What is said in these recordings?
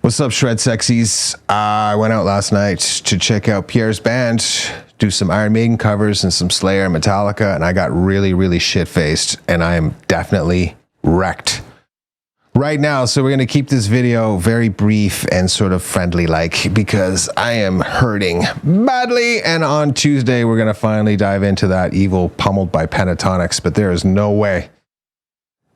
What's up, Shred Sexies? I went out last night to check out Pierre's band, do some Iron Maiden covers and some Slayer and Metallica, and I got really, really shit-faced, and I am definitely wrecked right now. So we're going to keep this video very brief and sort of friendly-like because I am hurting badly, and on Tuesday we're going to finally dive into that evil pummeled by pentatonics, but there is no way.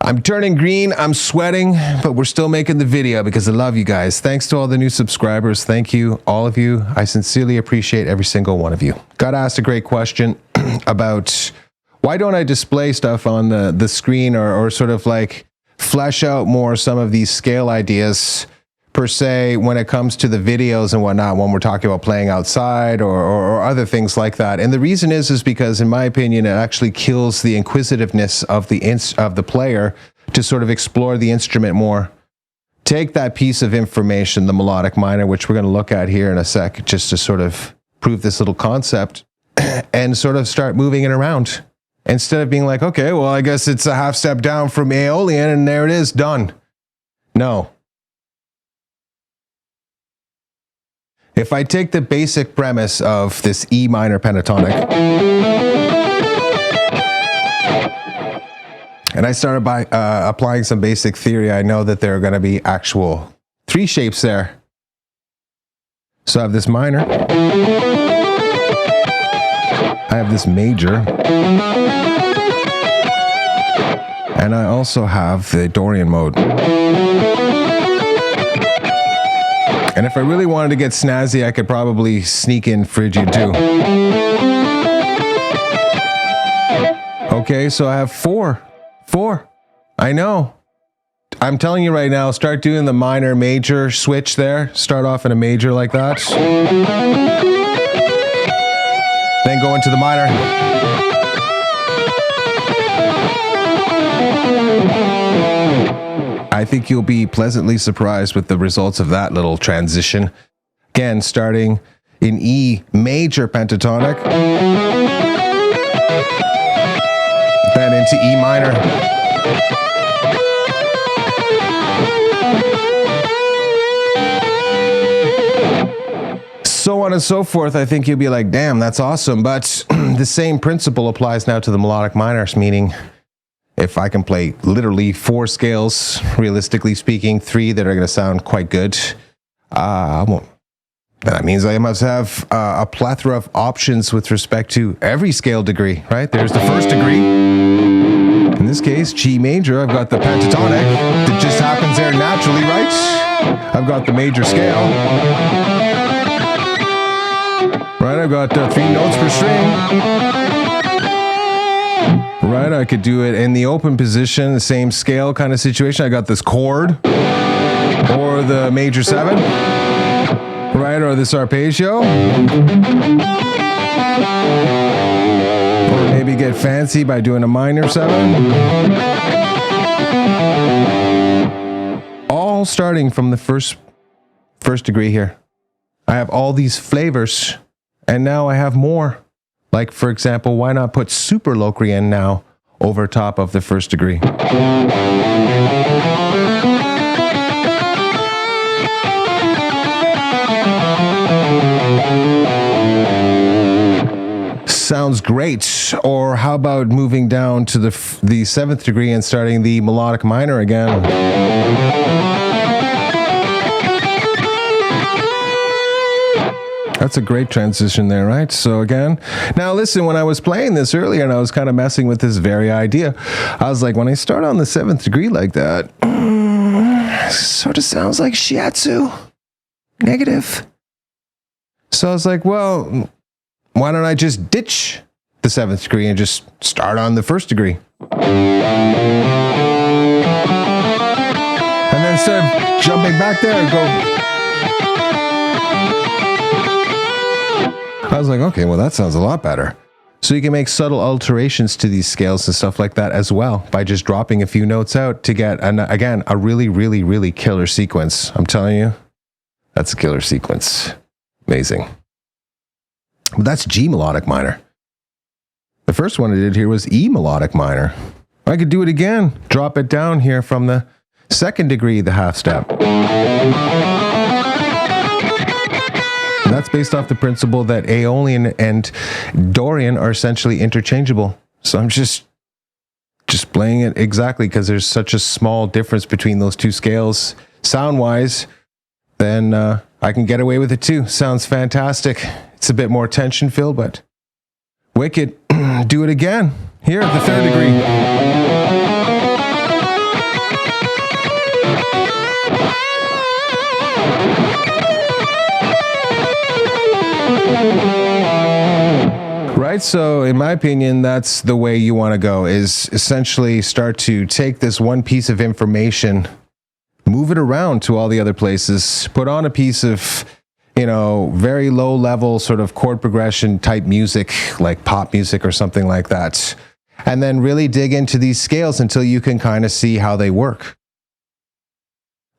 I'm turning green, I'm sweating, but we're still making the video because I love you guys. Thanks to all the new subscribers. Thank you, all of you. I sincerely appreciate every single one of you. Got asked a great question about why don't I display stuff on the screen or sort of like flesh out more some of these scale ideas per se when it comes to the videos and whatnot when we're talking about playing outside or other things like that. And the reason is because in my opinion it actually kills the inquisitiveness of the player to sort of explore the instrument more. Take that piece of information, the melodic minor, which we're going to look at here in a sec, just to sort of prove this little concept and sort of start moving it around instead of being like, okay, well, I guess it's a half step down from Aeolian and there it is, done. No. If I take the basic premise of this E minor pentatonic and I started by applying some basic theory, I know that there are going to be actual three shapes there. So I have this minor, I have this major, and I also have the Dorian mode. And if I really wanted to get snazzy, I could probably sneak in Frigid too. Okay, so I have four. I know. I'm telling you right now, start doing the minor major switch there. Start off in a major like that. Then go into the minor. I think you'll be pleasantly surprised with the results of that little transition. Again, starting in E major pentatonic, then into E minor. So on and so forth. I think you'll be like, damn, that's awesome. But the same principle applies now to the melodic minors, meaning if I can play literally 4 scales, realistically speaking, 3 that are going to sound quite good, that means I must have a plethora of options with respect to every scale degree, right? There's the first degree. In this case, G major. I've got the pentatonic that just happens there naturally, right? I've got the major scale. Right, I've got 3 notes per string. Right, I could do it in the open position, the same scale kind of situation. I got this chord, or the major 7, right, or this arpeggio. Or maybe get fancy by doing a minor 7. All starting from the first degree here. I have all these flavors, and now I have more. Like, for example, why not put super Locrian now over top of the first degree? Sounds great. Or how about moving down to the 7th degree and starting the melodic minor again? That's a great transition there, right? So again, now listen, when I was playing this earlier and I was kind of messing with this very idea, I was like, when I start on the 7th degree like that, sort of sounds like shiatsu. Negative. So I was like, well, why don't I just ditch the 7th degree and just start on the 1st degree? And then instead of jumping back there and go... I was like, okay, well, that sounds a lot better. So you can make subtle alterations to these scales and stuff like that as well by just dropping a few notes out to get, again, a really, really, really killer sequence. I'm telling you, that's a killer sequence. Amazing. But that's G melodic minor. The first one I did here was E melodic minor. I could do it again. Drop it down here from the 2nd degree, the half step. That's based off the principle that Aeolian and Dorian are essentially interchangeable. So I'm just playing it exactly because there's such a small difference between those two scales sound-wise. Then I can get away with it too. Sounds fantastic. It's a bit more tension-filled, but wicked. Do it again. Here, the third degree. Right, so in my opinion, that's the way you want to go, is essentially start to take this one piece of information, move it around to all the other places, put on a piece of, very low level sort of chord progression type music, like pop music or something like that, and then really dig into these scales until you can kind of see how they work.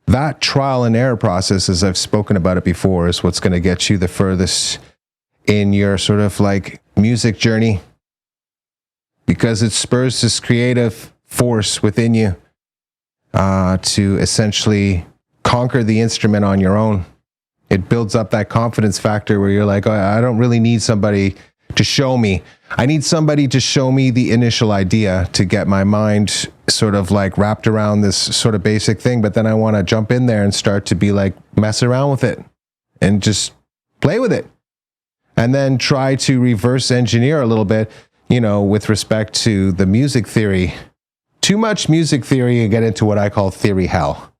That trial and error process, as I've spoken about it before, is what's going to get you the furthest in your sort of like music journey, because it spurs this creative force within you to essentially conquer the instrument on your own. It builds up that confidence factor where you're like, oh, I don't really need somebody to show me. I need somebody to show me the initial idea to get my mind sort of like wrapped around this sort of basic thing, but then I want to jump in there and start to be like, mess around with it and just play with it. And then try to reverse engineer a little bit, with respect to the music theory. Too much music theory and get into what I call theory hell.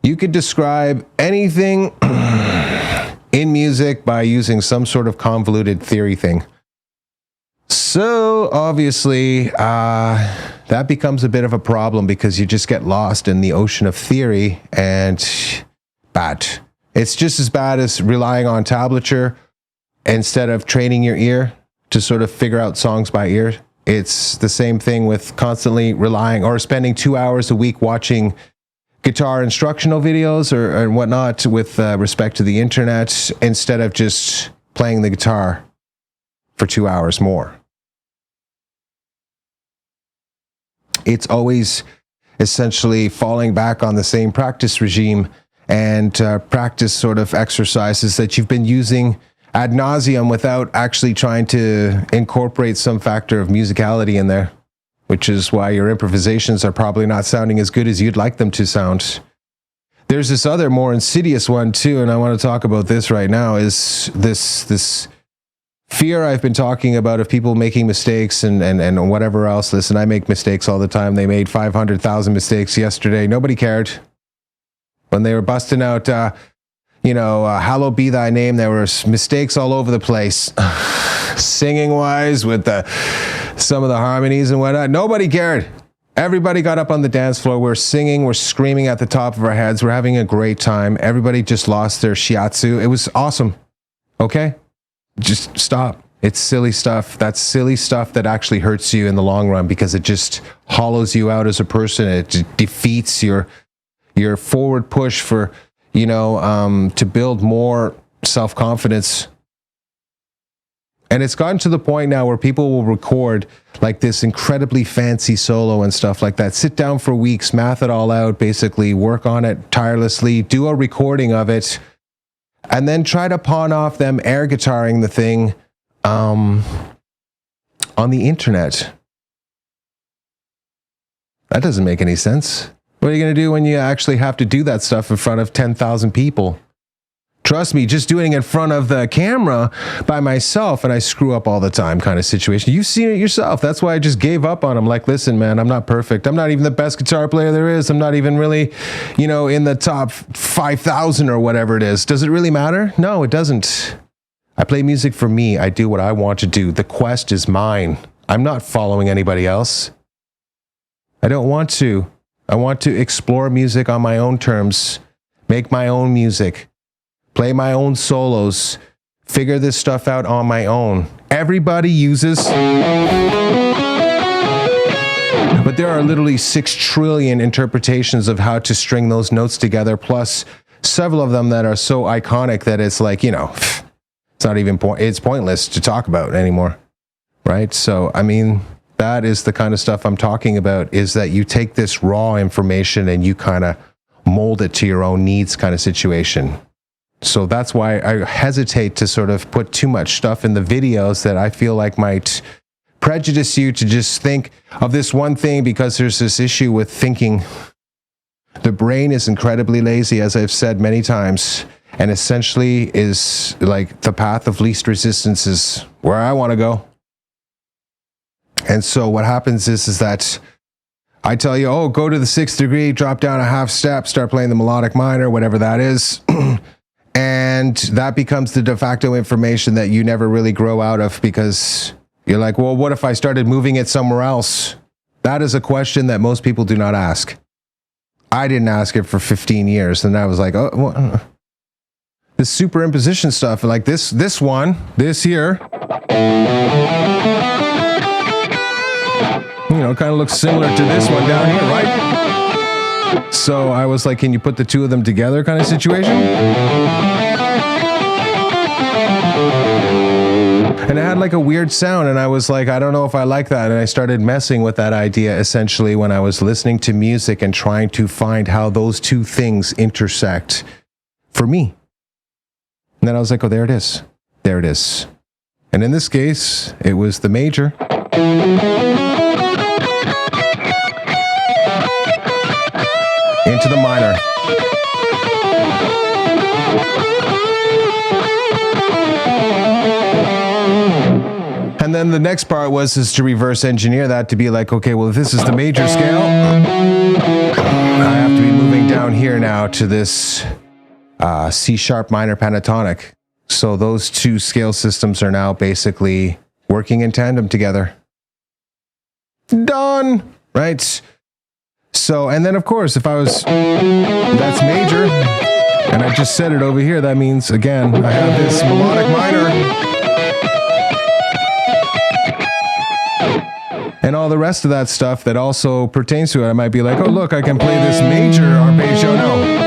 You could describe anything in music by using some sort of convoluted theory thing. So obviously, that becomes a bit of a problem because you just get lost in the ocean of theory, and bad. It's just as bad as relying on tablature instead of training your ear to sort of figure out songs by ear. It's the same thing with constantly relying or spending 2 hours a week watching guitar instructional videos or whatnot with respect to the internet, instead of just playing the guitar for 2 hours more. It's always essentially falling back on the same practice regime and practice sort of exercises that you've been using ad nauseum without actually trying to incorporate some factor of musicality in there, which is why your improvisations are probably not sounding as good as you'd like them to sound. There's this other more insidious one too, and I want to talk about this right now, is this fear I've been talking about of people making mistakes and whatever else. Listen, I make mistakes all the time. They made 500,000 mistakes yesterday. Nobody cared. When they were busting out hallowed be thy name, there were mistakes all over the place. Singing wise, with some of the harmonies and whatnot. Nobody cared. Everybody got up on the dance floor. We're singing, we're screaming at the top of our heads. We're having a great time. Everybody just lost their shiatsu. It was awesome. Okay? Just stop. It's silly stuff. That's silly stuff that actually hurts you in the long run because it just hollows you out as a person. It defeats your forward push for to build more self-confidence. And it's gotten to the point now where people will record like this incredibly fancy solo and stuff like that. Sit down for weeks, math it all out, basically work on it tirelessly, do a recording of it, and then try to pawn off them air guitaring the thing on the internet. That doesn't make any sense. What are you going to do when you actually have to do that stuff in front of 10,000 people? Trust me, just doing it in front of the camera by myself, and I screw up all the time kind of situation. You've seen it yourself. That's why I just gave up on them. Like, listen, man, I'm not perfect. I'm not even the best guitar player there is. I'm not even really, in the top 5,000 or whatever it is. Does it really matter? No, it doesn't. I play music for me. I do what I want to do. The quest is mine. I'm not following anybody else. I don't want to. I want to explore music on my own terms, make my own music, play my own solos, figure this stuff out on my own. Everybody uses, but there are literally 6 trillion interpretations of how to string those notes together, plus several of them that are so iconic that it's like, it's not even it's pointless to talk about anymore, right? So, I mean, that is the kind of stuff I'm talking about, is that you take this raw information and you kind of mold it to your own needs kind of situation. So that's why I hesitate to sort of put too much stuff in the videos that I feel like might prejudice you to just think of this one thing, because there's this issue with thinking. The brain is incredibly lazy, as I've said many times, and essentially is like the path of least resistance is where I want to go. And so what happens is that I tell you, oh, go to the 6th degree, drop down a half step, start playing the melodic minor, whatever that is. And that becomes the de facto information that you never really grow out of, because you're like, well, what if I started moving it somewhere else? That is a question that most people do not ask. I didn't ask it for 15 years. And I was like, oh, what? This superimposition stuff, like this here, you know, kind of looks similar to this one down here, right? So I was like, can you put the two of them together kind of situation? And it had like a weird sound, and I was like, I don't know if I like that. And I started messing with that idea essentially when I was listening to music and trying to find how those two things intersect for me. And then I was like, oh, there it is. There it is. And in this case, it was the major. Into the minor. And then the next part is to reverse engineer that to be like, okay, well, if this is the major scale, I have to be moving down here now to this C sharp minor pentatonic. So those two scale systems are now basically working in tandem together. Done, right? So, and then of course, if I was, that's major, and I just said it over here, that means, again, I have this melodic minor. And all the rest of that stuff that also pertains to it. I might be like, oh, look, I can play this major arpeggio. No.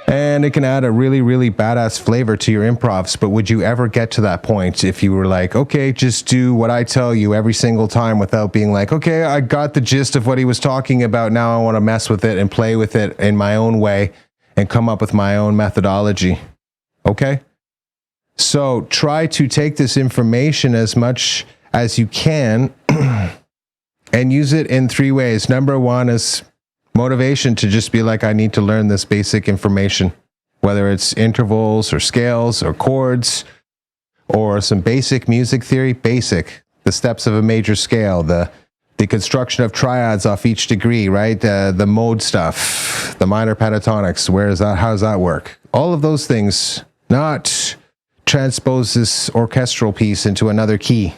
And it can add a really, really badass flavor to your improvs. But would you ever get to that point if you were like, okay, just do what I tell you every single time without being like, okay, I got the gist of what he was talking about. Now I want to mess with it and play with it in my own way and come up with my own methodology. Okay? So try to take this information as much as you can and use it in 3 ways. Number 1 is motivation to just be like, I need to learn this basic information, whether it's intervals or scales or chords or some basic music theory, the steps of a major scale, the construction of triads off each degree, right? The mode stuff, the minor pentatonics, how does that work? All of those things, not transpose this orchestral piece into another key.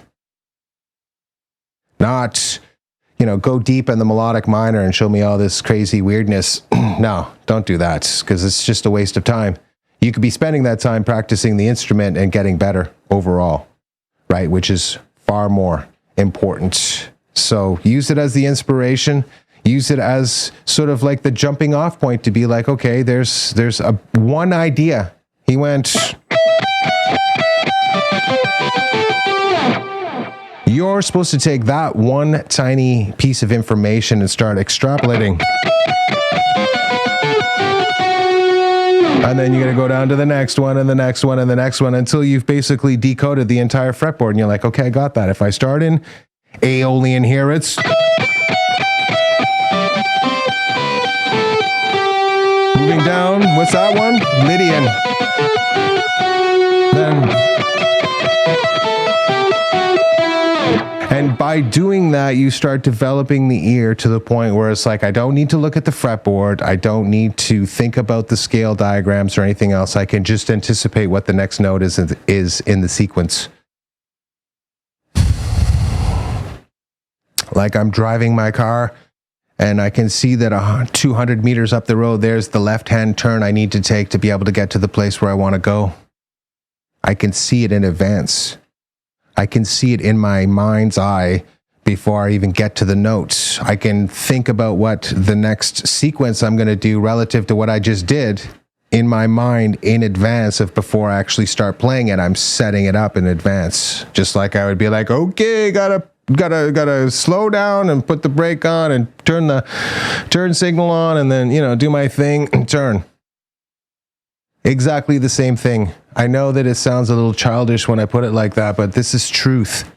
Not, go deep in the melodic minor and show me all this crazy weirdness. No, don't do that, because it's just a waste of time. You could be spending that time practicing the instrument and getting better overall, right? Which is far more important. So use it as the inspiration. Use it as sort of like the jumping off point to be like, okay, there's one idea. He went... You're supposed to take that one tiny piece of information and start extrapolating. And then you're going to go down to the next one and the next one and the next one until you've basically decoded the entire fretboard. And you're like, okay, I got that. If I start in Aeolian here, it's... Moving down, what's that one? Lydian. Then... And by doing that, you start developing the ear to the point where it's like, I don't need to look at the fretboard. I don't need to think about the scale diagrams or anything else. I can just anticipate what the next note is in the sequence. Like I'm driving my car and I can see that 200 meters up the road, there's the left-hand turn I need to take to be able to get to the place where I want to go. I can see it in advance. I can see it in my mind's eye before I even get to the notes. I can think about what the next sequence I'm going to do relative to what I just did in my mind in advance of before I actually start playing it. I'm setting it up in advance. Just like I would be like, okay, gotta gotta slow down and put the brake on and turn the turn signal on and then, do my thing and turn. Exactly the same thing. I know that it sounds a little childish when I put it like that, but this is truth.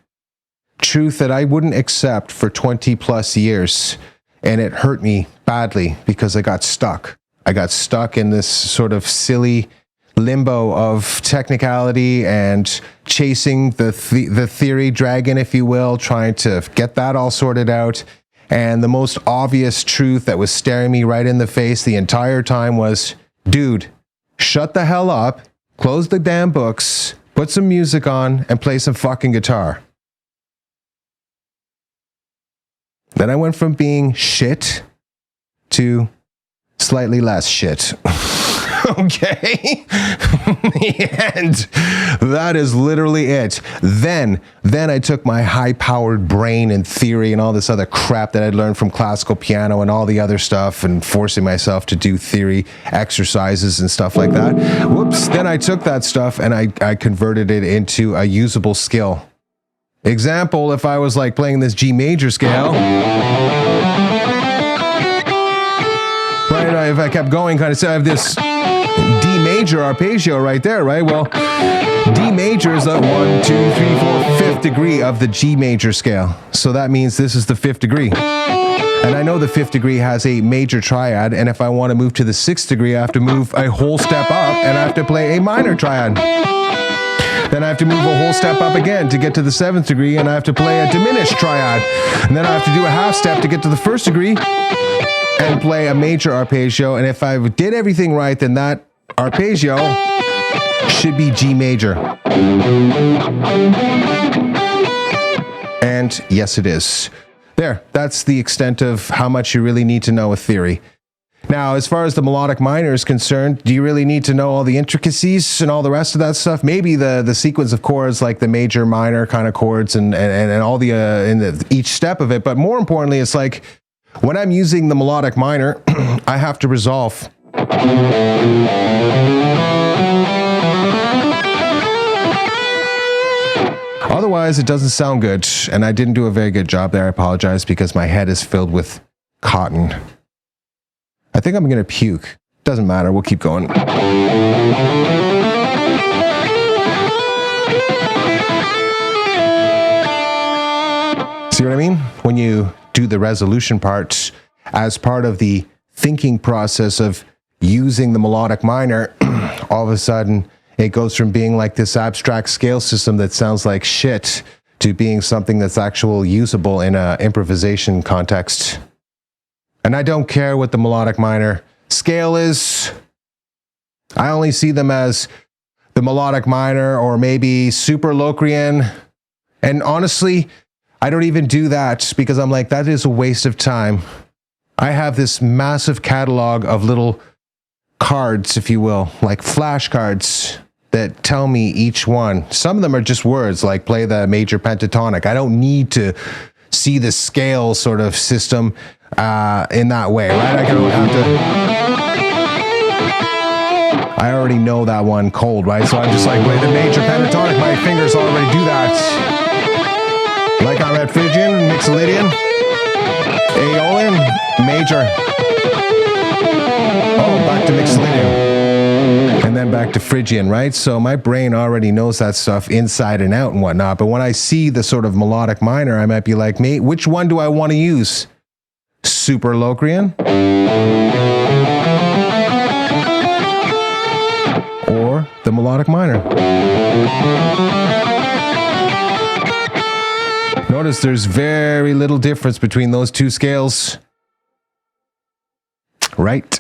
Truth that I wouldn't accept for 20 plus years. And it hurt me badly because I got stuck. I got stuck in this sort of silly limbo of technicality and chasing the theory dragon, if you will, trying to get that all sorted out. And the most obvious truth that was staring me right in the face the entire time was, dude, shut the hell up, close the damn books, put some music on, and play some fucking guitar. Then I went from being shit to slightly less shit. Okay? And that is literally it. Then I took my high-powered brain and theory and all this other crap that I'd learned from classical piano and all the other stuff and forcing myself to do theory exercises and stuff like that. Whoops. Then I took that stuff and I converted it into a usable skill. Example, if I was like playing this G major scale, right, if I kept going, kind of say I have this D major arpeggio right there, right? Well, D major is the 1, 2, 3, 4, 5th degree of the G major scale. So that means this is the 5th degree. And I know the 5th degree has a major triad, and if I want to move to the 6th degree, I have to move a whole step up, and I have to play a minor triad. Then I have to move a whole step up again to get to the 7th degree, and I have to play a diminished triad. And then I have to do a half step to get to the 1st degree and play a major arpeggio. And if I did everything right, then that arpeggio should be G major. And yes, it is. There, that's the extent of how much you really need to know with theory. Now, as far as the melodic minor is concerned, do you really need to know all the intricacies and all the rest of that stuff? Maybe the sequence of chords, like the major, minor kind of chords and all the each step of it. But more importantly, it's like when I'm using the melodic minor, I have to resolve. Otherwise, it doesn't sound good. And I didn't do a very good job there. I apologize because my head is filled with cotton. I think I'm going to puke. Doesn't matter. We'll keep going. See what I mean? When you do the resolution part as part of the thinking process of using the melodic minor, all of a sudden it goes from being like this abstract scale system that sounds like shit to being something that's actually usable in an improvisation context. And I don't care what the melodic minor scale is. I only see them as the melodic minor or maybe super Locrian. And honestly, I don't even do that because I'm like, that is a waste of time. I have this massive catalog of little cards, if you will, like flashcards that tell me each one. Some of them are just words like play the major pentatonic. I don't need to see the scale sort of system in that way, right? I don't have to. I already know that one cold, right? So I'm just like, play the major pentatonic. My fingers already do that. Like I'm at Phrygian, Mixolydian, Aeolian, major. Oh, back to Mixolydian. And then back to Phrygian, right? So my brain already knows that stuff inside and out and whatnot. But when I see the sort of melodic minor, I might be like, mate, which one do I want to use? Super Locrian? Or the melodic minor? Notice there's very little difference between those two scales. Right?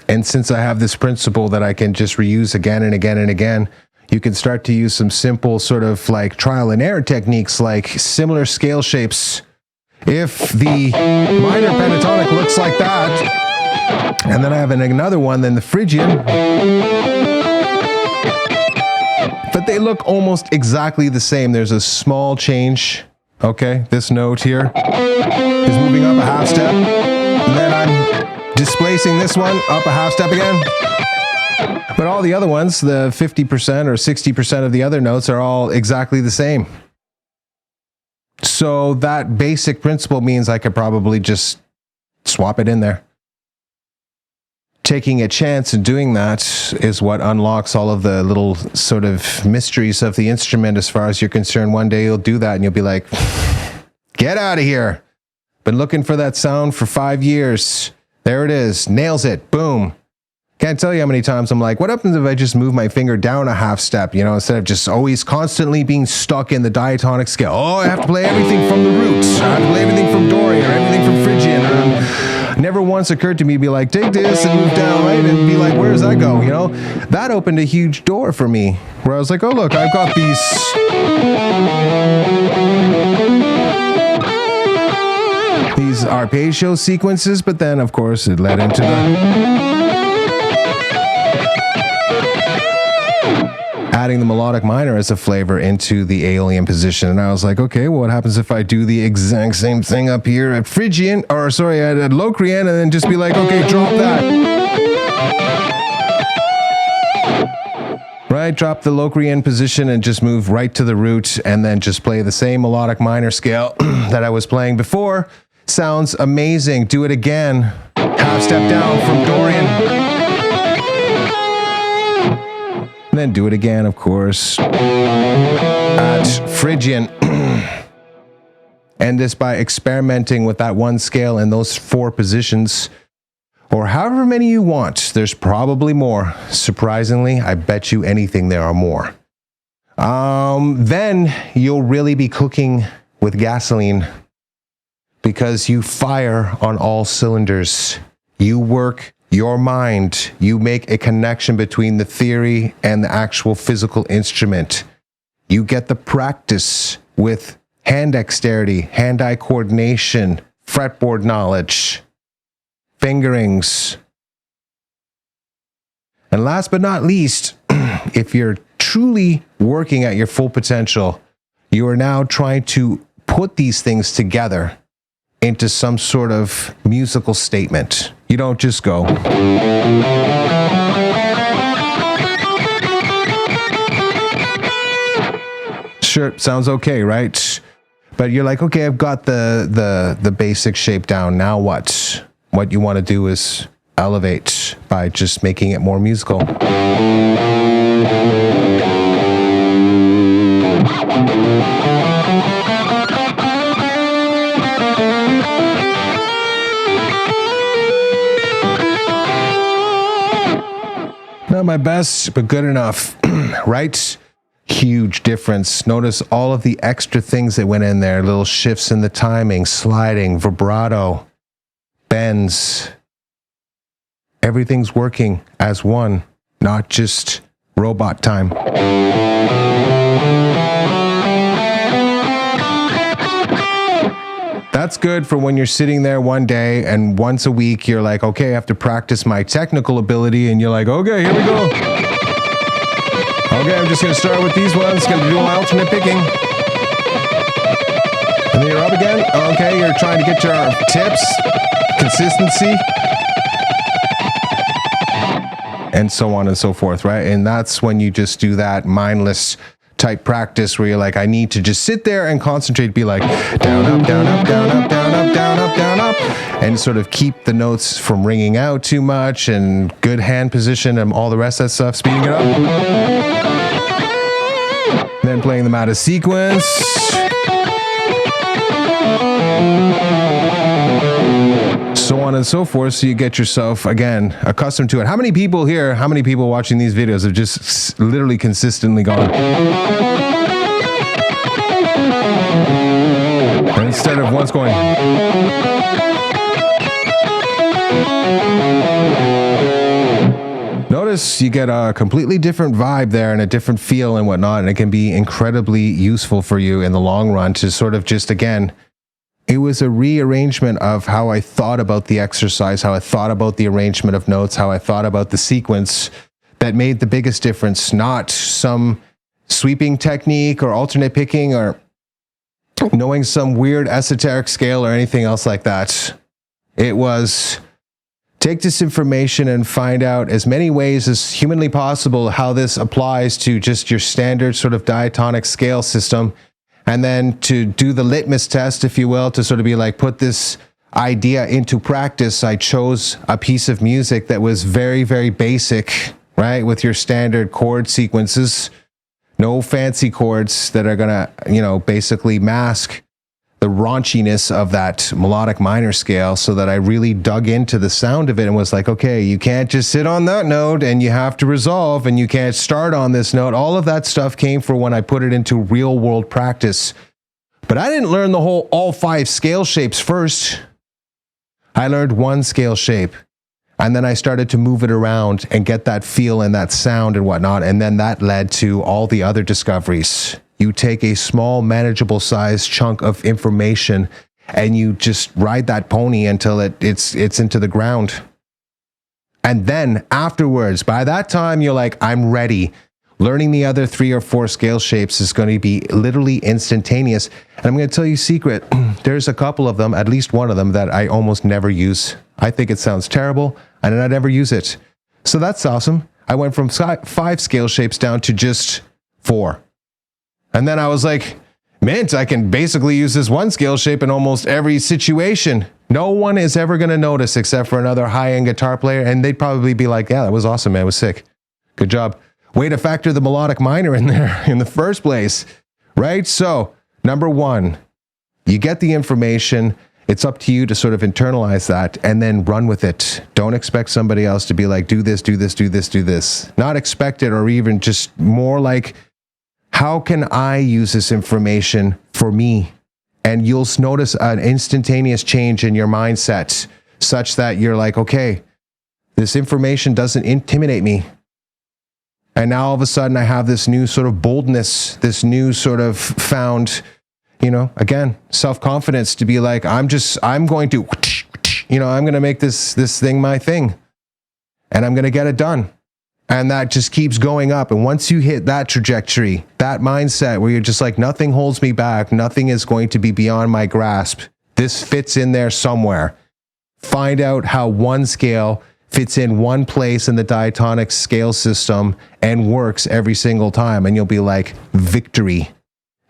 And since I have this principle that I can just reuse again and again and again, you can start to use some simple sort of like trial and error techniques like similar scale shapes. If the minor pentatonic looks like that, and then I have another one, then the Phrygian, but they look almost exactly the same. There's a small change. Okay, this note here is moving up a half step, and then I'm displacing this one up a half step again. But all the other ones, the 50% or 60% of the other notes are all exactly the same. So that basic principle means I could probably just swap it in there. Taking a chance and doing that is what unlocks all of the little sort of mysteries of the instrument as far as you're concerned. One day you'll do that and you'll be like, get out of here. Been looking for that sound for 5 years. There it is. Nails it. Boom. Can't tell you how many times I'm like, what happens if I just move my finger down a half step, you know, instead of just always constantly being stuck in the diatonic scale. Oh, I have to play everything from the roots. I have to play everything from Dorian or everything from Phrygian. Never once occurred to me to be like, take this and move down, right? And be like, where does that go? You know, that opened a huge door for me where I was like, oh, look, I've got these arpeggio sequences, but then of course it led into adding the melodic minor as a flavor into the alien position. And I was like, okay, well, what happens if I do the exact same thing up here at Phrygian, or sorry, at Locrian, and then just be like, okay, drop that. Right, drop the Locrian position and just move right to the root and then just play the same melodic minor scale that I was playing before. Sounds amazing. Do it again. Half step down from Dorian. Then do it again, of course, at Phrygian. And this by experimenting with that one scale and those 4 positions, or however many you want. There's probably more. Surprisingly, I bet you anything there are more. Then you'll really be cooking with gasoline because you fire on all cylinders. You work your mind, you make a connection between the theory and the actual physical instrument. You get the practice with hand dexterity, hand-eye coordination, fretboard knowledge, fingerings. And last but not least, if you're truly working at your full potential, you are now trying to put these things together into some sort of musical statement. You don't just go. Sure, sounds okay, right? But you're like, okay, I've got the basic shape down. Now what? What you want to do is elevate by just making it more musical. Not my best, but good enough, right? Huge difference. Notice all of the extra things that went in there, little shifts in the timing, sliding, vibrato, bends. Everything's working as one, not just robot time. That's good for when you're sitting there one day and once a week you're like, okay, I have to practice my technical ability, and you're like, okay, here we go. Okay, I'm just going to start with these ones, going to do my alternate picking. And then you're up again. Okay, you're trying to get your tips, consistency, and so on and so forth, right? And that's when you just do that mindless type practice where you're like, I need to just sit there and concentrate, be like down, up, down, up, down, up, down, up, down, up, down, up, and sort of keep the notes from ringing out too much, and good hand position and all the rest of that stuff, speeding it up. Then playing them out of sequence. So on and so forth, so you get yourself, again, accustomed to it. How many people here, how many people watching these videos have just literally consistently gone? And instead of once going... Notice you get a completely different vibe there and a different feel and whatnot, and it can be incredibly useful for you in the long run to sort of just, again... It was a rearrangement of how I thought about the exercise, how I thought about the arrangement of notes, how I thought about the sequence that made the biggest difference, not some sweeping technique or alternate picking or knowing some weird esoteric scale or anything else like that. It was take this information and find out as many ways as humanly possible how this applies to just your standard sort of diatonic scale system, And then to do the litmus test, if you will, to sort of be like, put this idea into practice, I chose a piece of music that was very, very basic, right? With your standard chord sequences, no fancy chords that are gonna, basically mask the raunchiness of that melodic minor scale, so that I really dug into the sound of it and was like, okay, you can't just sit on that note and you have to resolve, and you can't start on this note. All of that stuff came for when I put it into real world practice. But I didn't learn all 5 scale shapes first. I learned one scale shape, and then I started to move it around and get that feel and that sound and whatnot. And then that led to all the other discoveries. You take a small, manageable size chunk of information and you just ride that pony until it's into the ground. And then afterwards, by that time, you're like, I'm ready. Learning the other 3 or 4 scale shapes is going to be literally instantaneous. And I'm going to tell you a secret. There's a couple of them, at least one of them, that I almost never use. I think it sounds terrible, and I never use it. So that's awesome. I went from 5 scale shapes down to just 4. And then I was like, mint, I can basically use this one scale shape in almost every situation. No one is ever going to notice except for another high-end guitar player, and they'd probably be like, yeah, that was awesome, man. It was sick. Good job. Way to factor the melodic minor in there in the first place, right? So, number 1, you get the information. It's up to you to sort of internalize that and then run with it. Don't expect somebody else to be like, do this, do this, do this, do this. Not expect it, or even just more like, how can I use this information for me? And you'll notice an instantaneous change in your mindset such that you're like, okay, this information doesn't intimidate me. And now all of a sudden I have this new sort of boldness, this new sort of found, again, self-confidence to be like, I'm going to, I'm going to make this thing my thing, and I'm going to get it done. And that just keeps going up. And once you hit that trajectory, that mindset where you're just like, nothing holds me back, nothing is going to be beyond my grasp, this fits in there somewhere. Find out how one scale fits in one place in the diatonic scale system and works every single time. And you'll be like, victory.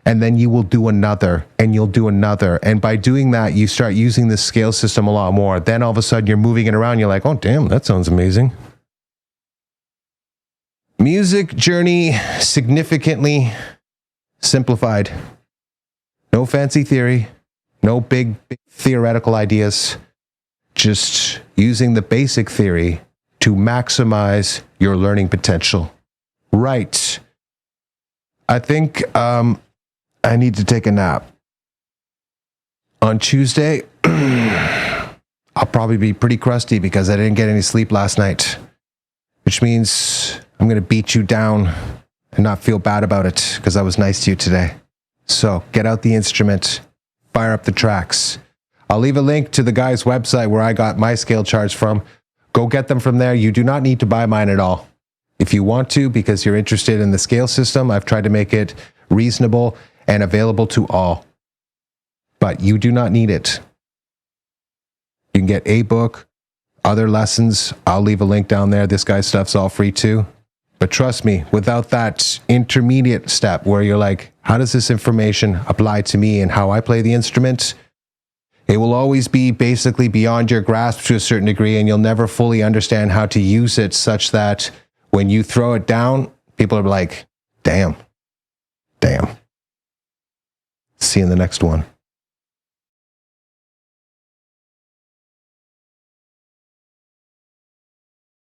And then you will do another, and you'll do another. And by doing that, you start using this scale system a lot more. Then all of a sudden you're moving it around. You're like, oh, damn, that sounds amazing. Music journey significantly simplified. No fancy theory, no big theoretical ideas. Just using the basic theory to maximize your learning potential. Right. I think I need to take a nap. On Tuesday, I'll probably be pretty crusty because I didn't get any sleep last night, which means I'm going to beat you down and not feel bad about it because I was nice to you today. So get out the instrument, fire up the tracks. I'll leave a link to the guy's website where I got my scale charts from. Go get them from there. You do not need to buy mine at all. If you want to, because you're interested in the scale system, I've tried to make it reasonable and available to all. But you do not need it. You can get a book, other lessons. I'll leave a link down there. This guy's stuff's all free too. But trust me, without that intermediate step where you're like, how does this information apply to me and how I play the instrument? It will always be basically beyond your grasp to a certain degree, and you'll never fully understand how to use it such that when you throw it down, people are like, damn. See you in the next one.